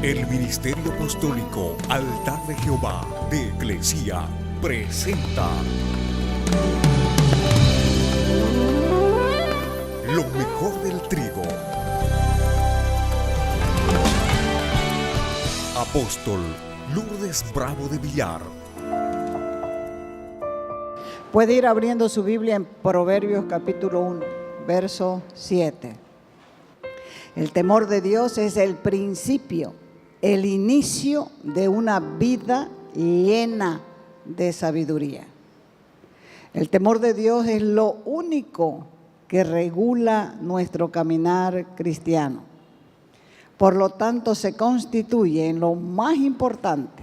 El Ministerio Apostólico Altar de Jehová de Eclesia presenta lo mejor del trigo. Apóstol Lourdes Bravo de Villar. Puede ir abriendo su Biblia en Proverbios capítulo 1, verso 7. El temor de Dios es el principio, el inicio de una vida llena de sabiduría. El temor de Dios es lo único que regula nuestro caminar cristiano. Por lo tanto, se constituye en lo más importante,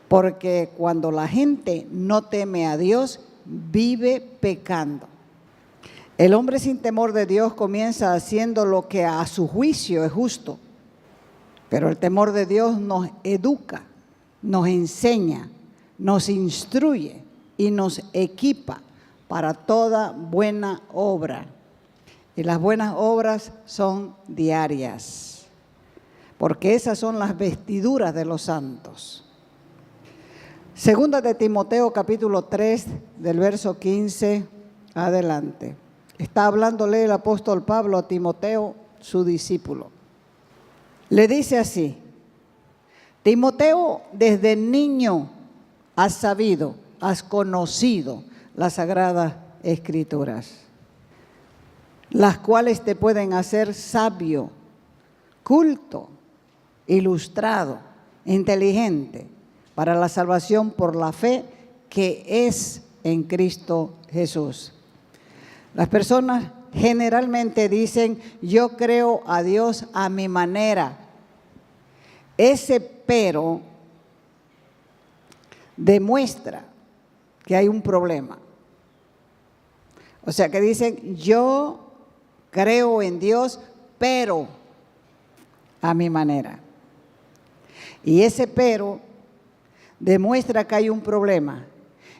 porque cuando la gente no teme a Dios, vive pecando. El hombre sin temor de Dios comienza haciendo lo que a su juicio es justo, pero el temor de Dios nos educa, nos enseña, nos instruye y nos equipa para toda buena obra. Y las buenas obras son diarias, porque esas son las vestiduras de los santos. Segunda de Timoteo capítulo 3 del verso 15 adelante. Está hablándole el apóstol Pablo a Timoteo, su discípulo. Le dice así: Timoteo, desde niño has sabido, has conocido las sagradas escrituras, las cuales te pueden hacer sabio, culto, ilustrado, inteligente, para la salvación por la fe que es en Cristo Jesús. Las personas generalmente dicen: yo creo a Dios a mi manera. Ese pero demuestra que hay un problema. O sea, que dicen: yo creo en Dios, pero a mi manera. Y ese pero demuestra que hay un problema.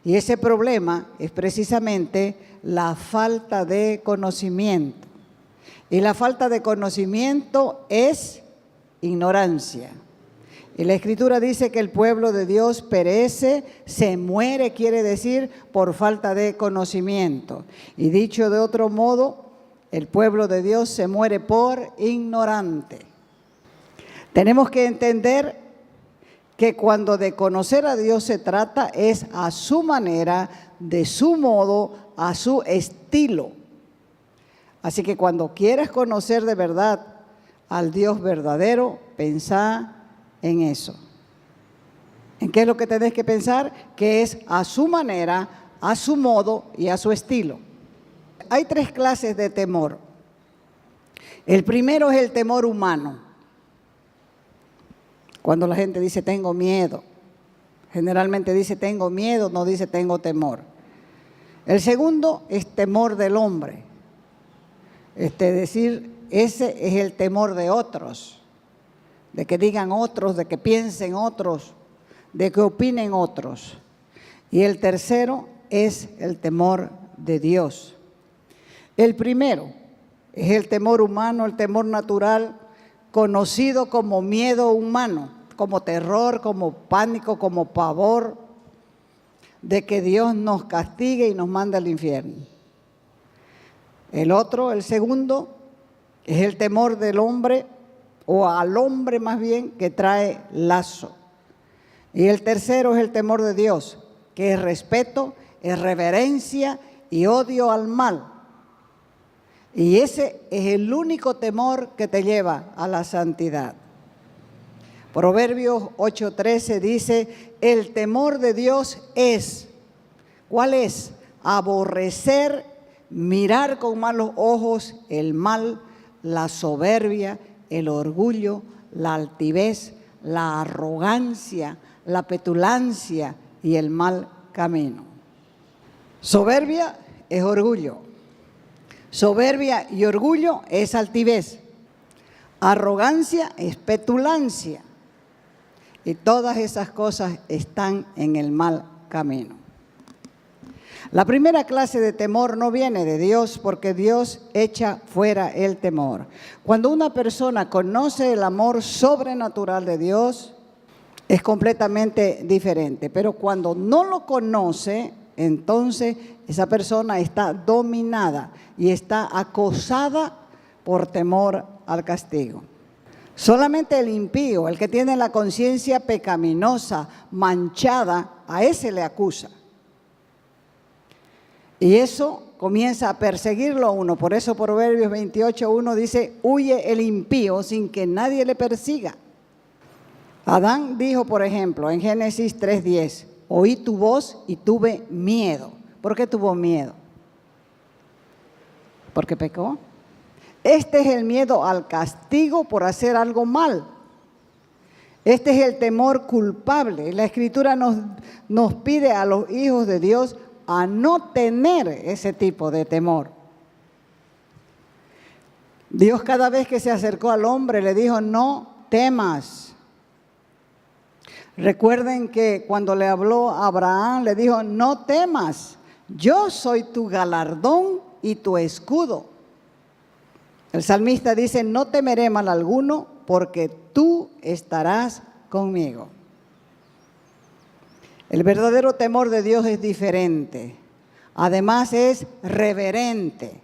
Y ese problema es precisamente la falta de conocimiento. Y la falta de conocimiento es ignorancia. Y la Escritura dice que el pueblo de Dios perece, se muere, quiere decir, por falta de conocimiento. Y dicho de otro modo, el pueblo de Dios se muere por ignorante. Tenemos que entender que cuando de conocer a Dios se trata, es a su manera, de su modo, a su estilo. Así que cuando quieras conocer de verdad al Dios verdadero, pensá en eso. ¿En qué es lo que tenés que pensar? Que es a su manera, a su modo y a su estilo. Hay tres clases de temor. El primero es el temor humano. Cuando la gente dice tengo miedo, generalmente dice tengo miedo, no dice tengo temor. El segundo es temor del hombre. Decir, ese es el temor de otros, de que digan otros, de que piensen otros, de que opinen otros. Y el tercero es el temor de Dios. El primero es el temor humano, el temor natural, conocido como miedo humano, como terror, como pánico, como pavor de que Dios nos castigue y nos mande al infierno. El otro, el segundo, es el temor del hombre, o al hombre más bien, que trae lazo. Y el tercero es el temor de Dios, que es respeto, es reverencia y odio al mal. Y ese es el único temor que te lleva a la santidad. Proverbios 8:13 dice: el temor de Dios es, ¿cuál es? Aborrecer, mirar con malos ojos el mal, la soberbia, el orgullo, la altivez, la arrogancia, la petulancia y el mal camino. Soberbia es orgullo. Soberbia y orgullo es altivez. Arrogancia es petulancia. Y todas esas cosas están en el mal camino. La primera clase de temor no viene de Dios porque Dios echa fuera el temor. Cuando una persona conoce el amor sobrenatural de Dios, es completamente diferente. Pero cuando no lo conoce, entonces esa persona está dominada y está acosada por temor al castigo. Solamente el impío, el que tiene la conciencia pecaminosa, manchada, a ese le acusa. Y eso comienza a perseguirlo a uno. Por eso Proverbios 28:1 dice, huye el impío sin que nadie le persiga. Adán dijo, por ejemplo, en Génesis 3:10, oí tu voz y tuve miedo. ¿Por qué tuvo miedo? Porque pecó. Este es el miedo al castigo por hacer algo mal. Este es el temor culpable. La Escritura nos pide a los hijos de Dios a no tener ese tipo de temor. Dios cada vez que se acercó al hombre le dijo, no temas. Recuerden que cuando le habló a Abraham le dijo, no temas, yo soy tu galardón y tu escudo. El salmista dice, no temeré mal alguno porque tú estarás conmigo. El verdadero temor de Dios es diferente. Además es reverente.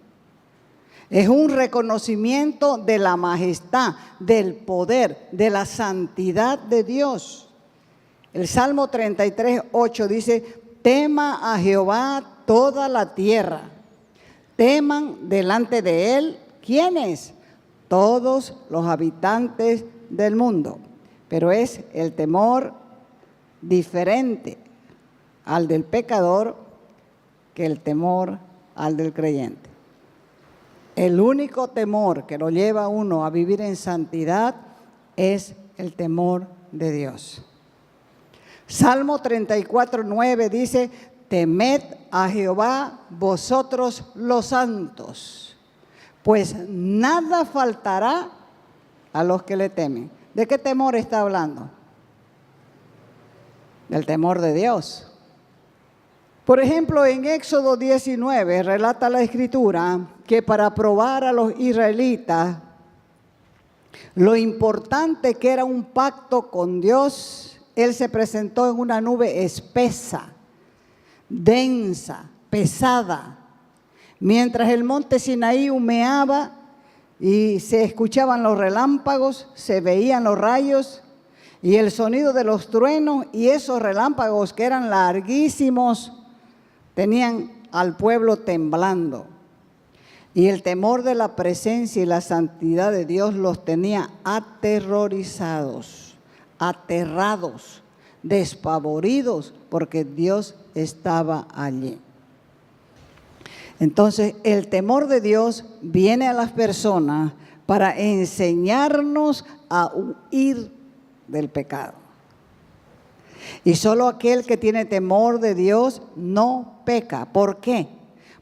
Es un reconocimiento de la majestad, del poder, de la santidad de Dios. El Salmo 33:8 dice, tema a Jehová toda la tierra. Teman delante de él, ¿quiénes? Todos los habitantes del mundo. Pero es el temor diferente al del pecador que el temor al del creyente. El único temor que lo lleva a uno a vivir en santidad es el temor de Dios. Salmo 34:9 dice, temed a Jehová vosotros los santos, pues nada faltará a los que le temen. ¿De qué temor está hablando? Del temor de Dios. Por ejemplo, en Éxodo 19 relata la Escritura que para probar a los israelitas lo importante que era un pacto con Dios, Él se presentó en una nube espesa, densa, pesada, mientras el monte Sinaí humeaba y se escuchaban los relámpagos, se veían los rayos y el sonido de los truenos, y esos relámpagos que eran larguísimos tenían al pueblo temblando. Y el temor de la presencia y la santidad de Dios los tenía aterrorizados, aterrados, despavoridos, porque Dios estaba allí. Entonces, el temor de Dios viene a las personas para enseñarnos a huir del pecado. Y solo aquel que tiene temor de Dios no peca. ¿Por qué?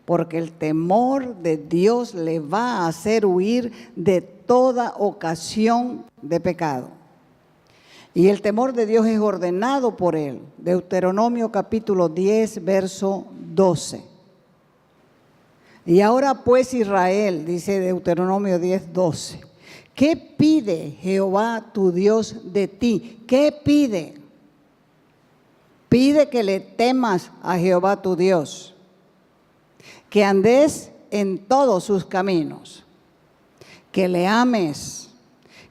Porque el temor de Dios le va a hacer huir de toda ocasión de pecado. Y el temor de Dios es ordenado por Él. Deuteronomio capítulo 10, verso 12. Y ahora pues Israel, dice Deuteronomio 10, 12. ¿Qué pide Jehová tu Dios de ti? ¿Qué pide? Pide que le temas a Jehová tu Dios, que andes en todos sus caminos, que le ames,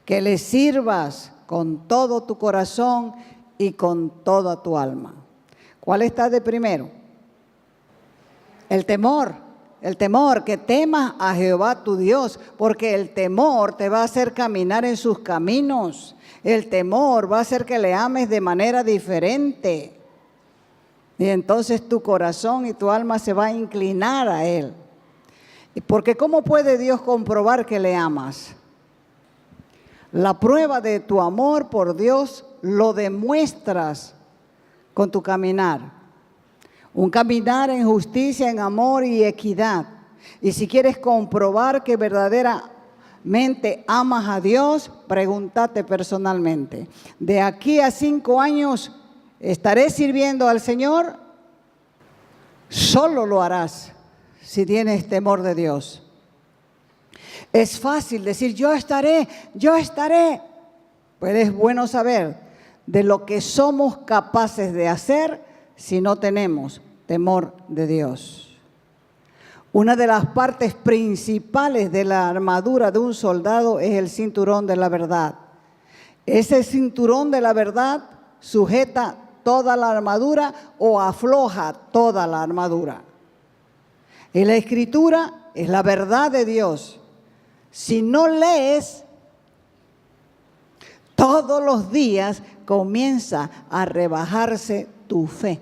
que le sirvas con todo tu corazón y con toda tu alma. ¿Cuál está de primero? El temor, que temas a Jehová tu Dios, porque el temor te va a hacer caminar en sus caminos. El temor va a hacer que le ames de manera diferente. Y entonces tu corazón y tu alma se va a inclinar a Él. Porque ¿cómo puede Dios comprobar que le amas? La prueba de tu amor por Dios lo demuestras con tu caminar. Un caminar en justicia, en amor y equidad. Y si quieres comprobar que verdaderamente amas a Dios, pregúntate personalmente. ¿De aquí a 5 años estaré sirviendo al Señor? Solo lo harás si tienes temor de Dios. Es fácil decir, yo estaré. Pues es bueno saber de lo que somos capaces de hacer si no tenemos temor de Dios. Una de las partes principales de la armadura de un soldado es el cinturón de la verdad. Ese cinturón de la verdad sujeta toda la armadura o afloja toda la armadura. Y la Escritura es la verdad de Dios. Si no lees, todos los días comienza a rebajarse tu fe.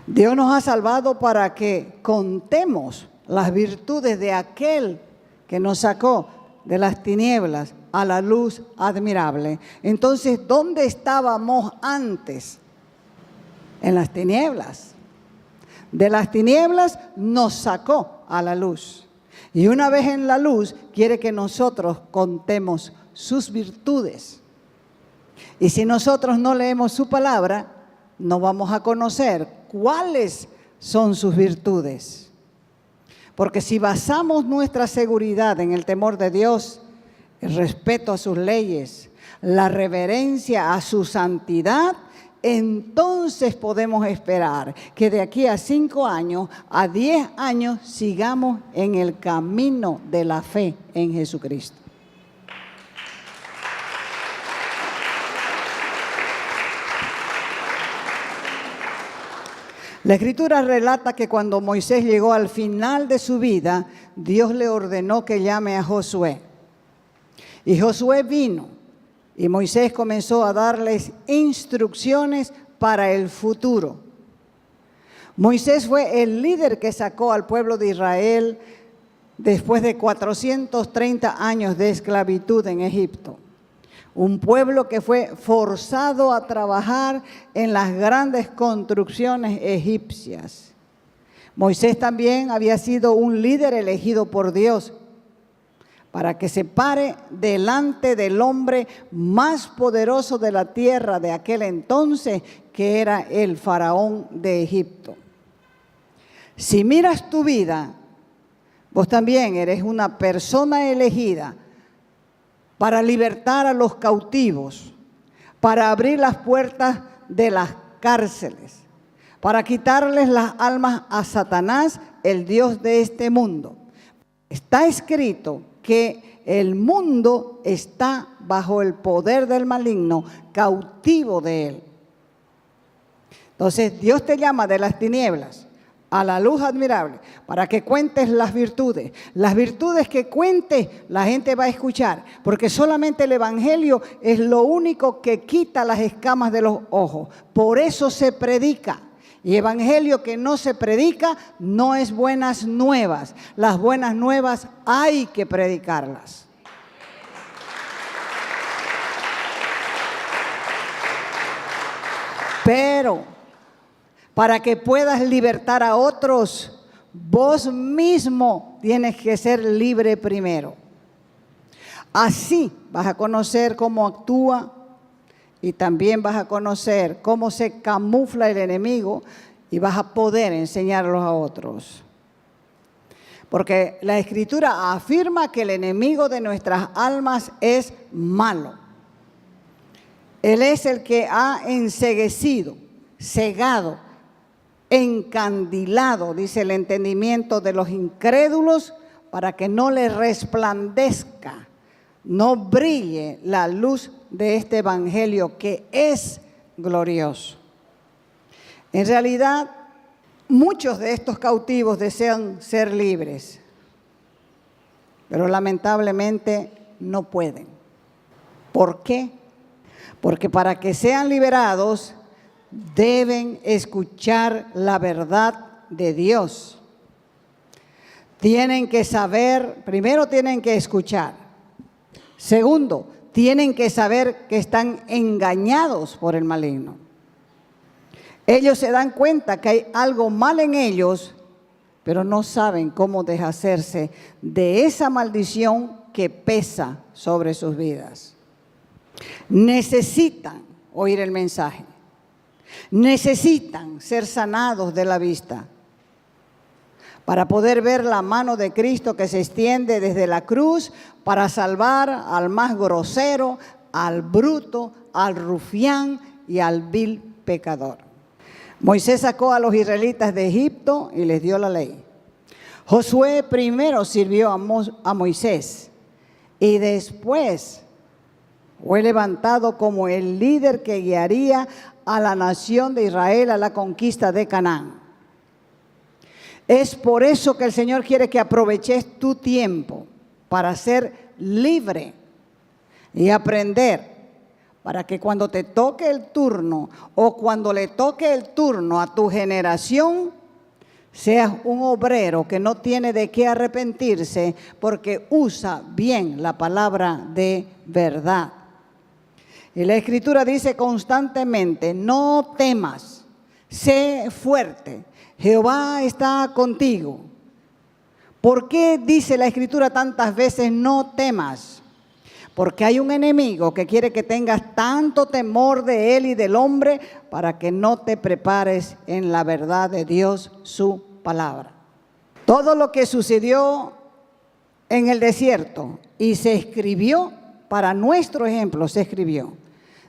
Dios nos ha salvado para que contemos las virtudes de aquel que nos sacó de las tinieblas a la luz admirable. Entonces, ¿dónde estábamos antes? En las tinieblas. De las tinieblas nos sacó a la luz. Y una vez en la luz, quiere que nosotros contemos sus virtudes. Y si nosotros no leemos su palabra, no vamos a conocer cuáles son sus virtudes. Porque si basamos nuestra seguridad en el temor de Dios, el respeto a sus leyes, la reverencia a su santidad, entonces podemos esperar que de aquí a 5 años, a 10 años, sigamos en el camino de la fe en Jesucristo. La Escritura relata que cuando Moisés llegó al final de su vida, Dios le ordenó que llame a Josué. Y Josué vino y Moisés comenzó a darles instrucciones para el futuro. Moisés fue el líder que sacó al pueblo de Israel después de 430 años de esclavitud en Egipto. Un pueblo que fue forzado a trabajar en las grandes construcciones egipcias. Moisés también había sido un líder elegido por Dios para que se pare delante del hombre más poderoso de la tierra de aquel entonces, que era el faraón de Egipto. Si miras tu vida, vos también eres una persona elegida para libertar a los cautivos, para abrir las puertas de las cárceles, para quitarles las almas a Satanás, el Dios de este mundo. Está escrito que el mundo está bajo el poder del maligno, cautivo de él. Entonces Dios te llama de las tinieblas a la luz admirable, para que cuentes las virtudes. Las virtudes que cuentes, la gente va a escuchar, porque solamente el Evangelio es lo único que quita las escamas de los ojos. Por eso se predica. Y Evangelio que no se predica no es buenas nuevas. Las buenas nuevas hay que predicarlas. Pero para que puedas libertar a otros, vos mismo tienes que ser libre primero. Así vas a conocer cómo actúa y también vas a conocer cómo se camufla el enemigo y vas a poder enseñarlos a otros. Porque la Escritura afirma que el enemigo de nuestras almas es malo. Él es el que ha enceguecido, cegado, encandilado, dice, el entendimiento de los incrédulos para que no les resplandezca, no brille la luz de este evangelio que es glorioso. En realidad, muchos de estos cautivos desean ser libres, pero lamentablemente no pueden. ¿Por qué? Porque para que sean liberados deben escuchar la verdad de Dios. Tienen que saber, primero tienen que escuchar. Segundo, tienen que saber que están engañados por el maligno. Ellos se dan cuenta que hay algo mal en ellos, pero no saben cómo deshacerse de esa maldición que pesa sobre sus vidas. Necesitan oír el mensaje. necesitan ser sanados de la vista para poder ver la mano de Cristo que se extiende desde la cruz para salvar al más grosero, al bruto, al rufián y al vil pecador. Moisés sacó a los israelitas de Egipto y les dio la ley. Josué primero sirvió a Moisés y después fue levantado como el líder que guiaría a la nación de Israel a la conquista de Canaán. Es por eso que el Señor quiere que aproveches tu tiempo para ser libre y aprender, para que cuando te toque el turno o cuando le toque el turno a tu generación, seas un obrero que no tiene de qué arrepentirse porque usa bien la palabra de verdad. Y la Escritura dice constantemente, no temas, sé fuerte, Jehová está contigo. ¿Por qué dice la Escritura tantas veces no temas? Porque hay un enemigo que quiere que tengas tanto temor de él y del hombre para que no te prepares en la verdad de Dios, su palabra. Todo lo que sucedió en el desierto y se escribió, para nuestro ejemplo se escribió.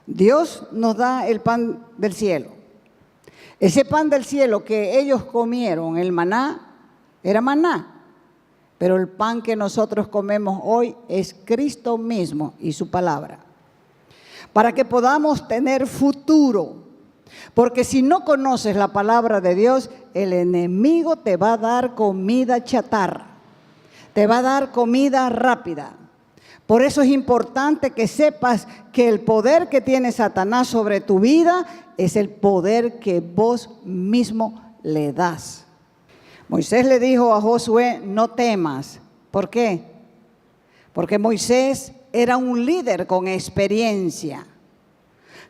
Dios nos da el pan del cielo. Ese pan del cielo que ellos comieron, el maná, era maná. Pero el pan que nosotros comemos hoy es Cristo mismo y su palabra. Para que podamos tener futuro. Porque si no conoces la palabra de Dios, el enemigo te va a dar comida chatarra. Te va a dar comida rápida. Por eso es importante que sepas que el poder que tiene Satanás sobre tu vida es el poder que vos mismo le das. Moisés le dijo a Josué, no temas. ¿Por qué? Porque Moisés era un líder con experiencia.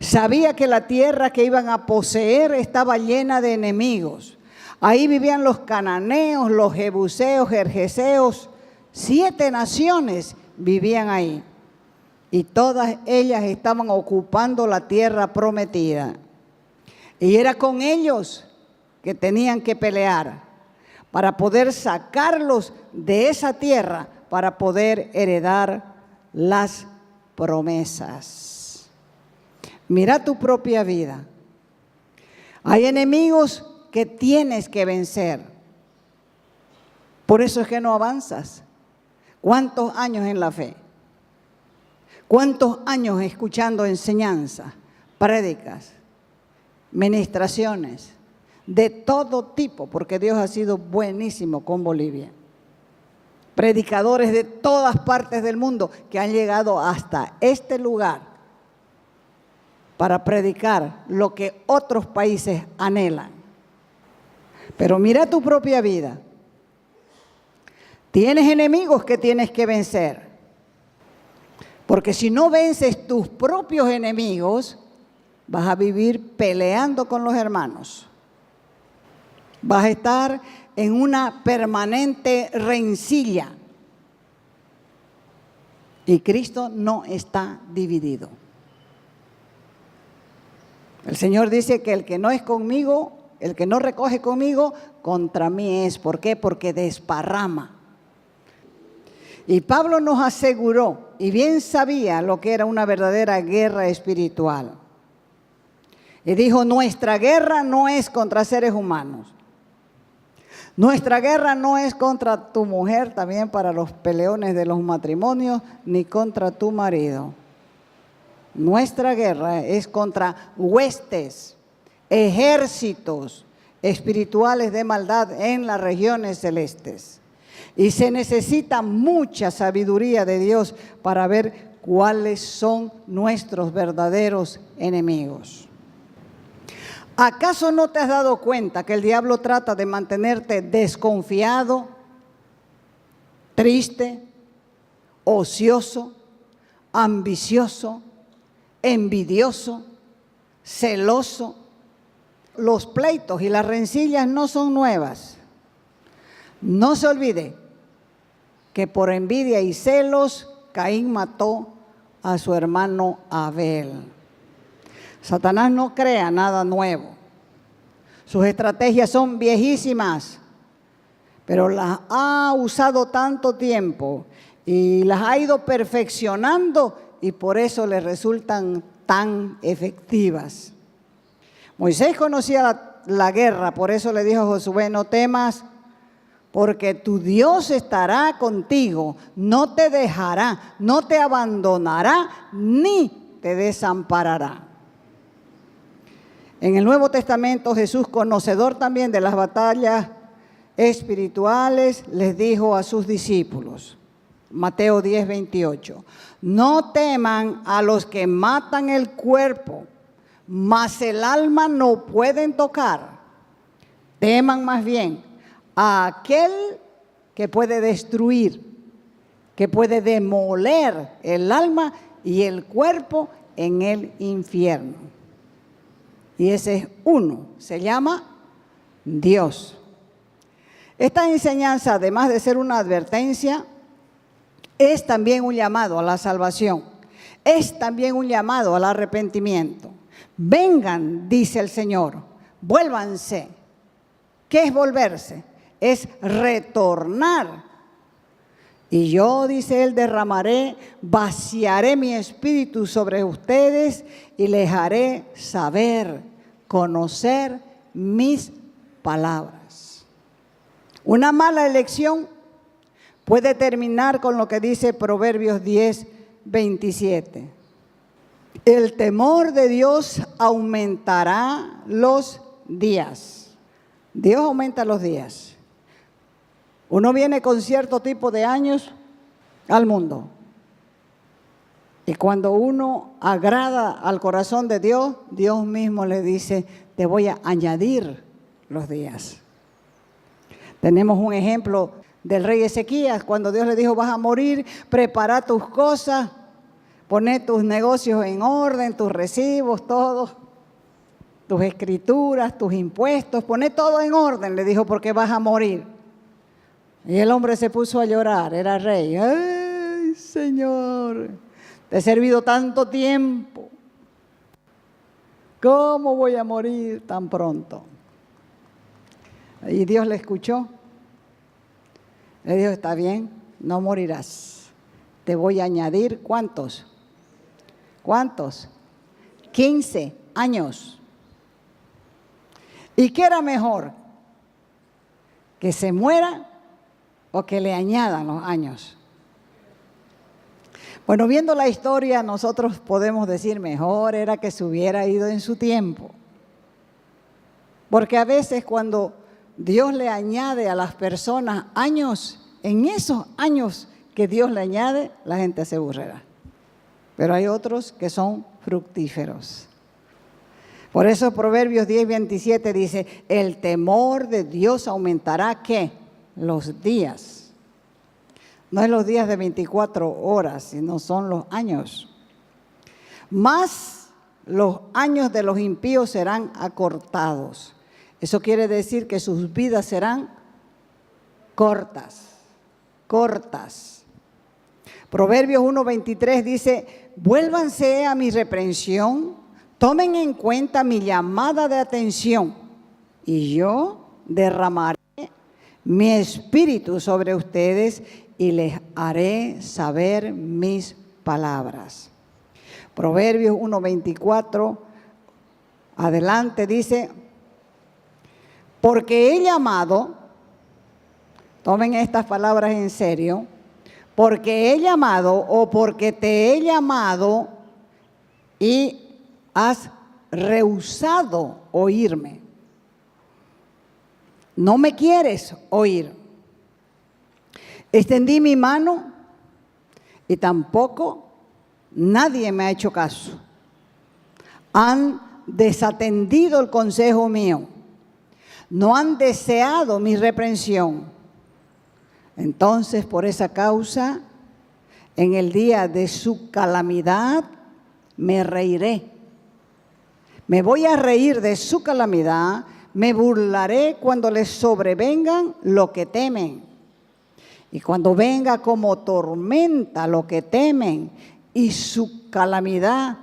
Sabía que la tierra que iban a poseer estaba llena de enemigos. Ahí vivían los cananeos, los jebuseos, gergeseos. 7 naciones vivían ahí. Y todas ellas estaban ocupando la tierra prometida. Y era con ellos que tenían que pelear para poder sacarlos de esa tierra, para poder heredar las promesas. Mira tu propia vida. Hay enemigos que tienes que vencer. Por eso es que no avanzas. ¿Cuántos años en la fe? ¿Cuántos años escuchando enseñanzas, prédicas, ministraciones? De todo tipo, porque Dios ha sido buenísimo con Bolivia. Predicadores de todas partes del mundo que han llegado hasta este lugar para predicar lo que otros países anhelan. Pero mira tu propia vida. Tienes enemigos que tienes que vencer. Porque si no vences tus propios enemigos, vas a vivir peleando con los hermanos. Vas a estar en una permanente rencilla. Y Cristo no está dividido. El Señor dice que el que no es conmigo, el que no recoge conmigo, contra mí es. ¿Por qué? Porque desparrama. Y Pablo nos aseguró, y bien sabía lo que era una verdadera guerra espiritual. Y dijo, nuestra guerra no es contra seres humanos. Nuestra guerra no es contra tu mujer, también para los peleones de los matrimonios, ni contra tu marido. Nuestra guerra es contra huestes, ejércitos espirituales de maldad en las regiones celestes. Y se necesita mucha sabiduría de Dios para ver cuáles son nuestros verdaderos enemigos. ¿Acaso no te has dado cuenta que el diablo trata de mantenerte desconfiado, triste, ocioso, ambicioso, envidioso, celoso? Los pleitos y las rencillas no son nuevas. No se olvide que por envidia y celos Caín mató a su hermano Abel. Satanás no crea nada nuevo. Sus estrategias son viejísimas, pero las ha usado tanto tiempo y las ha ido perfeccionando y por eso le resultan tan efectivas. Moisés conocía la guerra, por eso le dijo a Josué: no temas, porque tu Dios estará contigo, no te dejará, no te abandonará, ni te desamparará. En el Nuevo Testamento, Jesús, conocedor también de las batallas espirituales, les dijo a sus discípulos, Mateo 10:28, no teman a los que matan el cuerpo, mas el alma no pueden tocar. Teman más bien a aquel que puede destruir, que puede demoler el alma y el cuerpo en el infierno. Y ese es uno, se llama Dios. Esta enseñanza, además de ser una advertencia, es también un llamado a la salvación, es también un llamado al arrepentimiento. Vengan, dice el Señor, vuélvanse. ¿Qué es volverse? Es retornar. Y yo, dice él, derramaré, vaciaré mi espíritu sobre ustedes y les haré saber, conocer mis palabras. Una mala elección puede terminar con lo que dice Proverbios 10:27. El temor de Dios aumentará los días. Dios aumenta los días. Uno viene con cierto tipo de años al mundo. Y cuando uno agrada al corazón de Dios, Dios mismo le dice, te voy a añadir los días. Tenemos un ejemplo del rey Ezequías, cuando Dios le dijo, vas a morir, prepara tus cosas, poné tus negocios en orden, tus recibos, todo, tus escrituras, tus impuestos, poné todo en orden, le dijo, porque vas a morir. Y el hombre se puso a llorar, era rey. ¡Ay, Señor! Te he servido tanto tiempo. ¿Cómo voy a morir tan pronto? Y Dios le escuchó. Le dijo, está bien, no morirás. Te voy a añadir, ¿cuántos? ¿Cuántos? 15 años. ¿Y qué era mejor? ¿Que se muera o que le añadan los años? Bueno, viendo la historia, nosotros podemos decir, mejor era que se hubiera ido en su tiempo. Porque a veces cuando Dios le añade a las personas años, en esos años que Dios le añade, la gente se aburrirá. Pero hay otros que son fructíferos. Por eso Proverbios 10:27 dice, el temor de Dios aumentará, ¿qué? Los días. No es los días de 24 horas, sino son los años. Más los años de los impíos serán acortados. Eso quiere decir que sus vidas serán cortas, cortas. Proverbios 1:23 dice, vuélvanse a mi reprensión, tomen en cuenta mi llamada de atención, y yo derramaré mi espíritu sobre ustedes y les haré saber mis palabras. Proverbios 1:24, adelante dice, porque he llamado, tomen estas palabras en serio, porque he llamado o porque te he llamado y has rehusado oírme. No me quieres oír. Extendí mi mano y tampoco nadie me ha hecho caso. Han desatendido el consejo mío. No han deseado mi reprensión. Entonces, por esa causa, en el día de su calamidad, me reiré. Me voy a reír de su calamidad, me burlaré cuando les sobrevengan lo que temen. Y cuando venga como tormenta lo que temen y su calamidad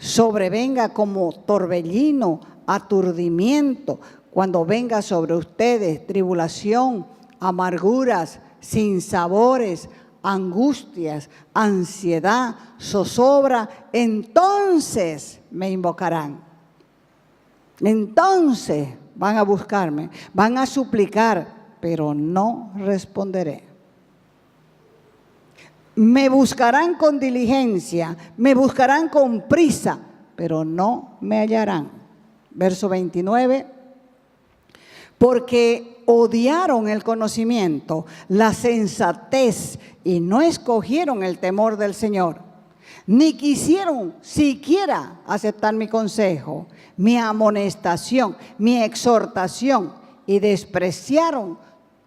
sobrevenga como torbellino, aturdimiento, cuando venga sobre ustedes tribulación, amarguras, sinsabores, angustias, ansiedad, zozobra, entonces me invocarán. Entonces van a buscarme, van a suplicar, pero no responderé. Me buscarán con diligencia, me buscarán con prisa, pero no me hallarán. Verso 29. Porque odiaron el conocimiento, la sensatez, y no escogieron el temor del Señor, ni quisieron siquiera aceptar mi consejo, mi amonestación, mi exhortación, y despreciaron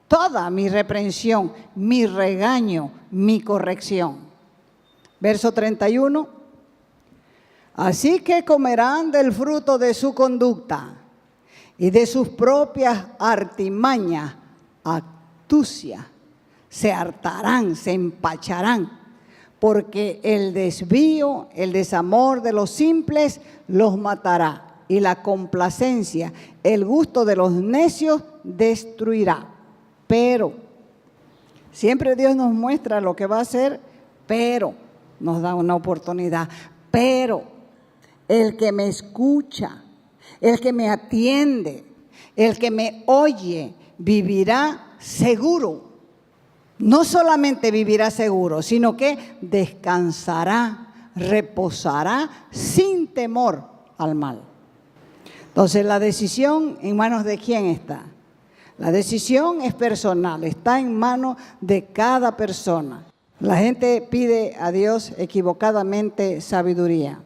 toda mi reprensión, mi regaño, mi corrección. Verso 31. Así que comerán del fruto de su conducta y de sus propias artimañas, astucia, se hartarán, se empacharán, porque el desvío, el desamor de los simples los matará, y la complacencia, el gusto de los necios destruirá. Pero, siempre Dios nos muestra lo que va a hacer, pero nos da una oportunidad. Pero el que me escucha, el que me atiende, el que me oye, vivirá seguro. No solamente vivirá seguro, sino que descansará, reposará sin temor al mal. Entonces, la decisión, ¿en manos de quién está? La decisión es personal, está en manos de cada persona. La gente pide a Dios equivocadamente sabiduría.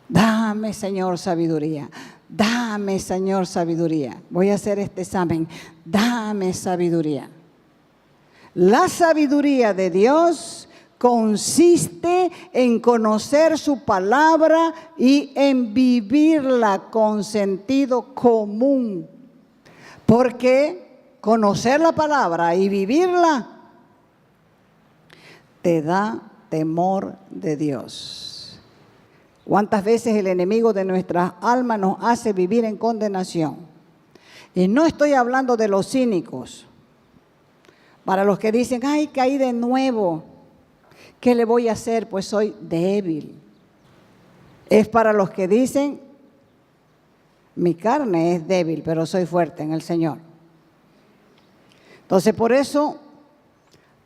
Dame, Señor, sabiduría. Dame, Señor, sabiduría. Voy a hacer este examen. Dame sabiduría. La sabiduría de Dios consiste en conocer su palabra y en vivirla con sentido común. Porque conocer la palabra y vivirla te da temor de Dios. ¿Cuántas veces el enemigo de nuestras almas nos hace vivir en condenación? Y no estoy hablando de los cínicos. Para los que dicen, ay, caí de nuevo. ¿Qué le voy a hacer? Pues soy débil. Es para los que dicen, mi carne es débil, pero soy fuerte en el Señor. Entonces, por eso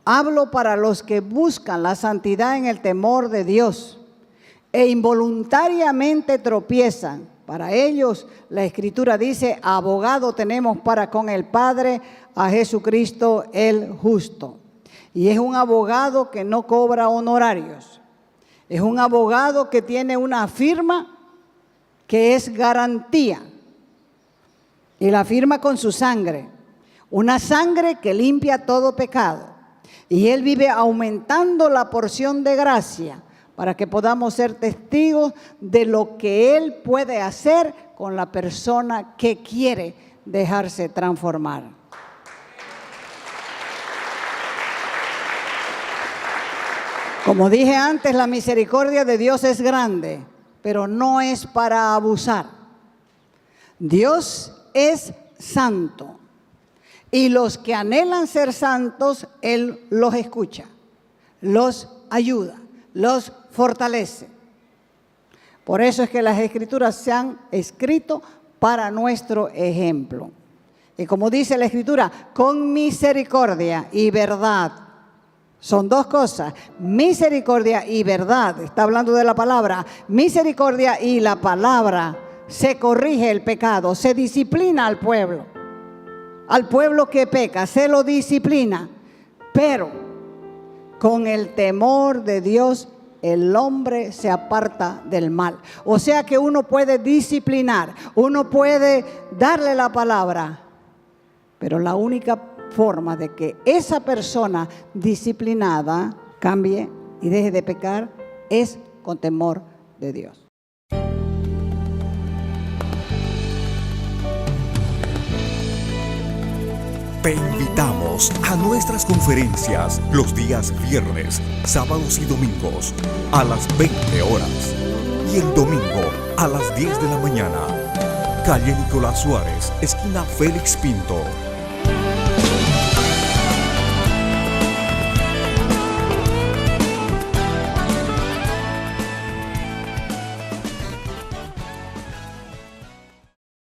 hablo para los que buscan la santidad en el temor de Dios e involuntariamente tropiezan. Para ellos, la Escritura dice, abogado tenemos para con el Padre, a Jesucristo el justo. Y es un abogado que no cobra honorarios. Es un abogado que tiene una firma que es garantía. Y la firma con su sangre. Una sangre que limpia todo pecado. Y Él vive aumentando la porción de gracia para que podamos ser testigos de lo que Él puede hacer con la persona que quiere dejarse transformar. Como dije antes, la misericordia de Dios es grande, pero no es para abusar. Dios es santo y los que anhelan ser santos, Él los escucha, los ayuda, los fortalece. Por eso es que las Escrituras se han escrito para nuestro ejemplo. Y como dice la Escritura, con misericordia y verdad. Son dos cosas, misericordia y verdad. Está hablando de la palabra. Misericordia y la palabra. Se corrige el pecado, se disciplina al pueblo. Al pueblo que peca, se lo disciplina. Pero con el temor de Dios, el hombre se aparta del mal. O sea que uno puede disciplinar, uno puede darle la palabra. Pero la única forma de que esa persona disciplinada cambie y deje de pecar es con temor de Dios. Te invitamos a nuestras conferencias los días viernes, sábados y domingos a las 20 horas. y el domingo a las 10 de la mañana. Calle Nicolás Suárez, esquina Félix Pinto,